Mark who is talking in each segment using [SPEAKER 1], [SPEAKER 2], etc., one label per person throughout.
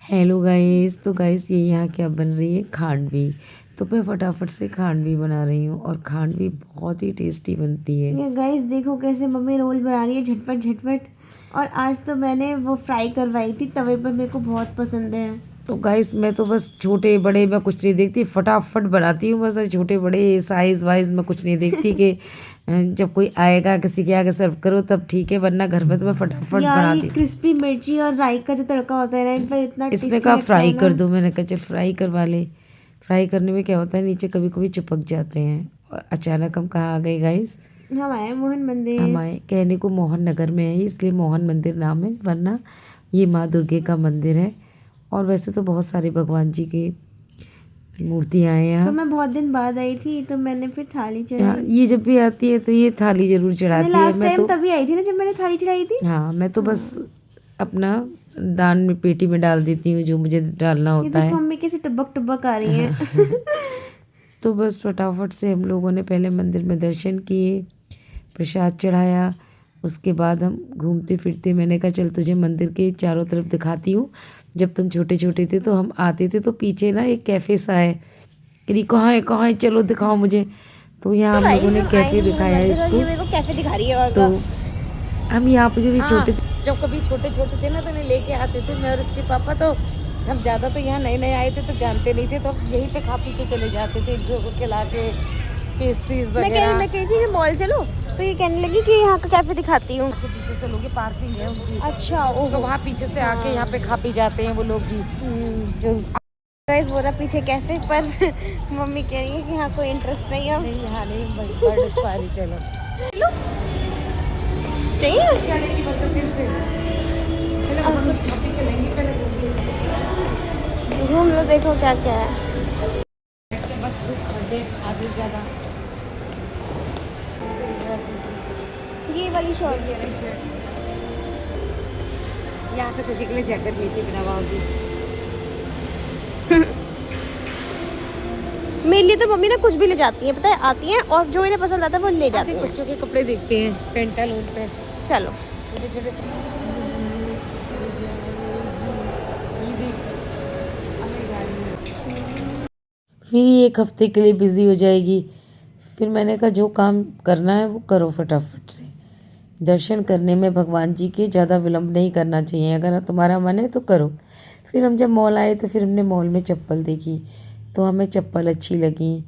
[SPEAKER 1] Hello guys. तो guys ये यहाँ क्या बन रही है, खांडवी। तो मैं फटाफट से खांडवी बना रही हूँ और खांडवी बहुत ही टेस्टी बनती है।
[SPEAKER 2] ये गाइस देखो कैसे मम्मी रोल बना रही है झटपट झटपट। और आज तो मैंने वो फ्राई करवाई थी तवे पर, मेरे को बहुत पसंद है।
[SPEAKER 1] तो गाइस मैं तो बस छोटे बड़े मैं कुछ नहीं देखती, फटाफट बनाती हूँ। बस छोटे बड़े साइज़ वाइज मैं कुछ नहीं देखती कि जब कोई आएगा किसी के आगे सर्व करो तब ठीक है, वरना घर में तो मैं फटाफट
[SPEAKER 2] यार ये
[SPEAKER 1] बनाती।
[SPEAKER 2] क्रिस्पी मिर्ची और राई का जो तड़का होता है ना, इन पर इतना
[SPEAKER 1] इसने
[SPEAKER 2] टेस्टी
[SPEAKER 1] कहा
[SPEAKER 2] लगता है
[SPEAKER 1] फ्राई
[SPEAKER 2] ना।
[SPEAKER 1] कर दो, मैंने कहा चल फ्राई करवा ले। फ्राई करने में क्या होता है, नीचे कभी कभी चिपक जाते हैं। और अचानक हम कहाँ आ गए गाइस,
[SPEAKER 2] हम आए मोहन मंदिर।
[SPEAKER 1] हमारे कहने को मोहन नगर में है, इसलिए मोहन मंदिर नाम है, वरना ये माँ दुर्गे का मंदिर है। और वैसे तो बहुत सारे भगवान जी की मूर्तियाँ हैं
[SPEAKER 2] तो
[SPEAKER 1] यहाँ।
[SPEAKER 2] मैं बहुत दिन बाद आई थी तो मैंने फिर थाली
[SPEAKER 1] यहाँ
[SPEAKER 2] चढ़ाई।
[SPEAKER 1] ये जब भी आती है तो ये थाली जरूर
[SPEAKER 2] मैं
[SPEAKER 1] चढ़ाती है।
[SPEAKER 2] लास्ट
[SPEAKER 1] मैं
[SPEAKER 2] टाइम
[SPEAKER 1] तो
[SPEAKER 2] तभी आई थी ना जब मैंने थाली चढ़ाई थी।
[SPEAKER 1] हाँ, मैं तो बस
[SPEAKER 2] हाँ।
[SPEAKER 1] अपना दान में पेटी में डाल देती हूँ जो मुझे डालना
[SPEAKER 2] ये
[SPEAKER 1] होता
[SPEAKER 2] देखो
[SPEAKER 1] है।
[SPEAKER 2] मम्मी कैसे टबक टबक आ रही हैं।
[SPEAKER 1] तो बस फटाफट से हम लोगों ने पहले मंदिर में दर्शन किए, प्रसाद चढ़ाया। उसके बाद हम घूमते फिरते, मैंने कहा चल तुझे मंदिर के चारों तरफ दिखाती हूँ। जब तुम छोटे छोटे थे तो हम आते थे तो पीछे ना एक कैफ़े सा है, कि कहाँ है चलो दिखाओ मुझे। तो यहाँ
[SPEAKER 2] तो
[SPEAKER 1] हम लोगों
[SPEAKER 2] गाइस
[SPEAKER 1] ने
[SPEAKER 2] हम आए
[SPEAKER 1] कैफ़े
[SPEAKER 2] हैं मोहन
[SPEAKER 1] दिखाया
[SPEAKER 2] मंदिर और
[SPEAKER 1] इसको।
[SPEAKER 2] ये मेरे को कैफे दिखा रही है वहाँ
[SPEAKER 1] तो
[SPEAKER 2] का।
[SPEAKER 1] हम यहाँ पे जब भी
[SPEAKER 2] हाँ।
[SPEAKER 1] छोटे थे, जब कभी छोटे छोटे थे ना तो इन्हें लेके आते थे मैं और इसके पापा। तो हम ज़्यादा तो यहाँ नए नए आए थे तो जानते नहीं थे, तो हम यहीं पे खा पी के चले जाते थे, जो खिला के पेस्ट्रीज वगैरह।
[SPEAKER 2] मैं कह रही थी कि मॉल चलो, तो ये कहने लगी कि यहाँ का कैफे दिखाती हूँ।
[SPEAKER 1] के पीछे से लोग पार्किंग है उनकी,
[SPEAKER 2] अच्छा
[SPEAKER 1] तो
[SPEAKER 2] ओहो।
[SPEAKER 1] वहाँ पीछे से आके यहाँ पे खा पी जाते हैं वो लोग भी। जो
[SPEAKER 2] गाइस बोला पीछे कैफे पर मम्मी कह रही है कि यहाँ कोई इंटरेस्ट नहीं है।
[SPEAKER 1] नहीं, यहाँ नहीं, बर्ड स्पारी चलो
[SPEAKER 2] लो चाहिए।
[SPEAKER 1] क्या लेगी मतलब फिर से, पहले बहुत कुछ खा पी के लेंगी, पहले
[SPEAKER 2] घूम लो देखो क्या क्या है।
[SPEAKER 1] बैठ के बस धूप खड़े आधे से ज़्यादा।
[SPEAKER 2] ये वाली शॉर्ट।
[SPEAKER 1] ये रही शर्ट, यहाँ से खुशी के लिए जैकेट ली थी बिना भाव की।
[SPEAKER 2] मेरे लिए तो मम्मी ना कुछ भी ले जाती है, पता है, आती हैं और जो इन्हें पसंद आता है वो ले जाती
[SPEAKER 1] आते
[SPEAKER 2] हैं।
[SPEAKER 1] बच्चों के कपड़े देखते हैं, पेंटालून पे
[SPEAKER 2] चलो
[SPEAKER 1] छोटे छोटे। फिर ये एक हफ्ते के लिए बिज़ी हो जाएगी। फिर मैंने कहा जो काम करना है वो करो फटाफट से। दर्शन करने में भगवान जी के ज़्यादा विलम्ब नहीं करना चाहिए, अगर तुम्हारा मन है तो करो। फिर हम जब मॉल आए तो फिर हमने मॉल में चप्पल देखी, तो हमें चप्पल अच्छी लगी।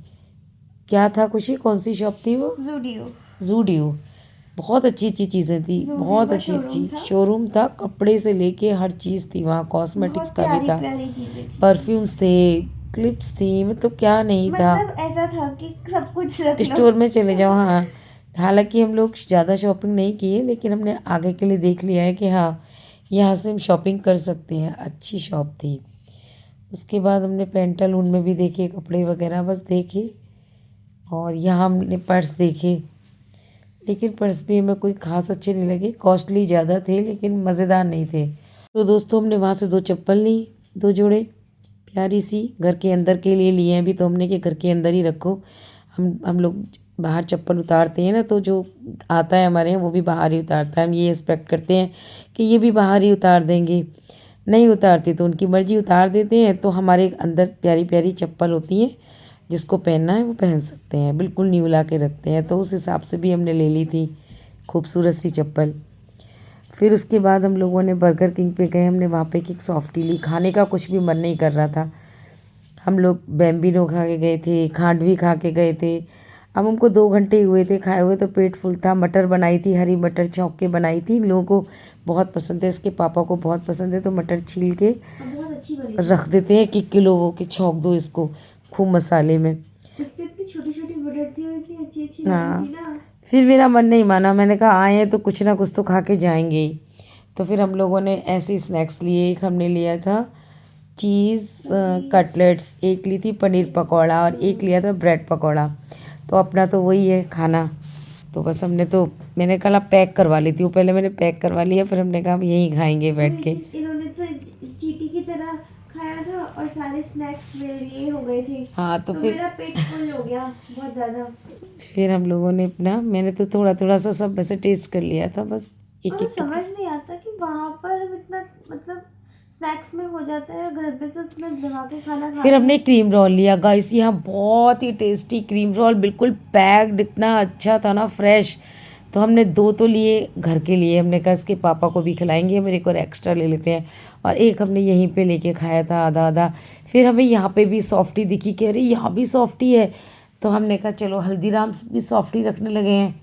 [SPEAKER 1] क्या था खुशी, कौन सी शॉप थी वो?
[SPEAKER 2] ज़ूडियो।
[SPEAKER 1] ज़ूडियो। बहुत अच्छी अच्छी चीज़ें थी,
[SPEAKER 2] ज़ूडियो
[SPEAKER 1] बहुत
[SPEAKER 2] का
[SPEAKER 1] अच्छी अच्छी
[SPEAKER 2] था।
[SPEAKER 1] शोरूम था, कपड़े से लेके हर चीज़ थी वहाँ, कॉस्मेटिक्स
[SPEAKER 2] बहुत
[SPEAKER 1] का भी
[SPEAKER 2] प्यारी
[SPEAKER 1] था,
[SPEAKER 2] प्यारी चीजें थी।
[SPEAKER 1] परफ्यूम्स थे, क्लिप्स थी, मतलब क्या नहीं था।
[SPEAKER 2] मतलब ऐसा था कि सब कुछ रख लो।
[SPEAKER 1] स्टोर में चले जाओ। हाँ, हालांकि हम लोग ज़्यादा शॉपिंग नहीं किए, लेकिन हमने आगे के लिए देख लिया है कि हाँ यहाँ से हम शॉपिंग कर सकते हैं, अच्छी शॉप थी। उसके बाद हमने पेंटालून में भी देखे कपड़े वगैरह, बस देखे। और यहाँ हमने पर्स देखे, लेकिन पर्स भी हमें कोई खास अच्छे नहीं लगे, कॉस्टली ज़्यादा थे लेकिन मज़ेदार नहीं थे। तो दोस्तों हमने वहाँ से 2 चप्पल ली, 2 जोड़े, प्यारी सी, घर के अंदर के लिए लिए हैं अभी तो हमने, कि घर के अंदर ही रखो। हम लोग बाहर चप्पल उतारते हैं ना, तो जो आता है हमारे यहाँ वो भी बाहर ही उतारता है, हम ये एक्सपेक्ट करते हैं कि ये भी बाहर ही उतार देंगे। नहीं उतारते तो उनकी मर्ज़ी, उतार देते हैं तो हमारे अंदर प्यारी प्यारी चप्पल होती हैं, जिसको पहनना है वो पहन सकते हैं, बिल्कुल न्यू ला के रखते हैं। तो उस हिसाब से भी हमने ले ली थी खूबसूरत सी चप्पल। फिर उसके बाद हम लोगों ने बर्गर किंग पे गए, हमने वहाँ पे एक सॉफ्टी ली, खाने का कुछ भी मन नहीं कर रहा था। हम लोग बैम्बिनो खा के गए थे, खांडवी खा के गए थे। अब हमको 2 घंटे ही हुए थे खाए हुए, तो पेट फुल था। मटर बनाई थी, हरी मटर छौंक के बनाई थी, इन लोगों को बहुत पसंद है, इसके पापा को बहुत पसंद है, तो मटर छील के
[SPEAKER 2] बहुत अच्छी बनी
[SPEAKER 1] रख देते हैं कि किलो के छौंक दो इसको खूब मसाले में।
[SPEAKER 2] इतनी छोटी छोटी मटर थी और इतनी अच्छी अच्छी
[SPEAKER 1] हाँ,
[SPEAKER 2] बनी थी ना।
[SPEAKER 1] फिर मेरा मन नहीं माना, मैंने कहा आए हैं तो कुछ ना कुछ तो खा के जाएंगे ही। तो फिर हम लोगों ने ऐसे स्नैक्स लिए, एक हमने लिया था चीज़ कटलेट्स, एक ली थी पनीर पकौड़ा और एक लिया था ब्रेड पकौड़ा। तो अपना तो वही है खाना, तो बस हमने तो, मैंने कहा पैक करवा लेती हूँ, पहले मैंने पैक करवा लिया, फिर हमने कहा हम यहीं खाएंगे बैठ के।
[SPEAKER 2] इन्होंने तो चीटी की तरह खाया था और सारे स्नैक्स मेरे लिए हो गए थे।
[SPEAKER 1] हाँ, तो फिर
[SPEAKER 2] मेरा पेट फुल हो गया बहुत ज़्यादा।
[SPEAKER 1] फिर हम लोगों ने अपना, मैंने तो थोड़ा थोड़ा सा सब वैसे टेस्ट कर लिया था, बस एक
[SPEAKER 2] और
[SPEAKER 1] एक
[SPEAKER 2] समझ नहीं आता कि वहाँ पर हम इतना मतलब स्नैक्स में हो जाता है, घर पे तो इतना दबा के खाना खा
[SPEAKER 1] फिर हमने क्रीम रोल लिया गाइस, यहाँ बहुत ही टेस्टी क्रीम रोल, बिल्कुल पैक्ड, इतना अच्छा था ना, फ्रेश। तो हमने 2 तो लिए घर के लिए, हमने कहा इसके पापा को भी खिलाएंगे, मेरे को एक्स्ट्रा ले लेते हैं। और एक हमने यहीं पे लेके खाया था आधा आधा। फिर हमें यहाँ पे भी सॉफ्टी दिखी, कह रही यहाँ भी सॉफ्टी है। तो हमने कहा चलो हल्दीराम्स भी सॉफ्टी रखने लगे हैं।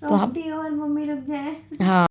[SPEAKER 1] तो हम
[SPEAKER 2] सॉफ्टी और मम्मी रुक जाए।
[SPEAKER 1] हाँ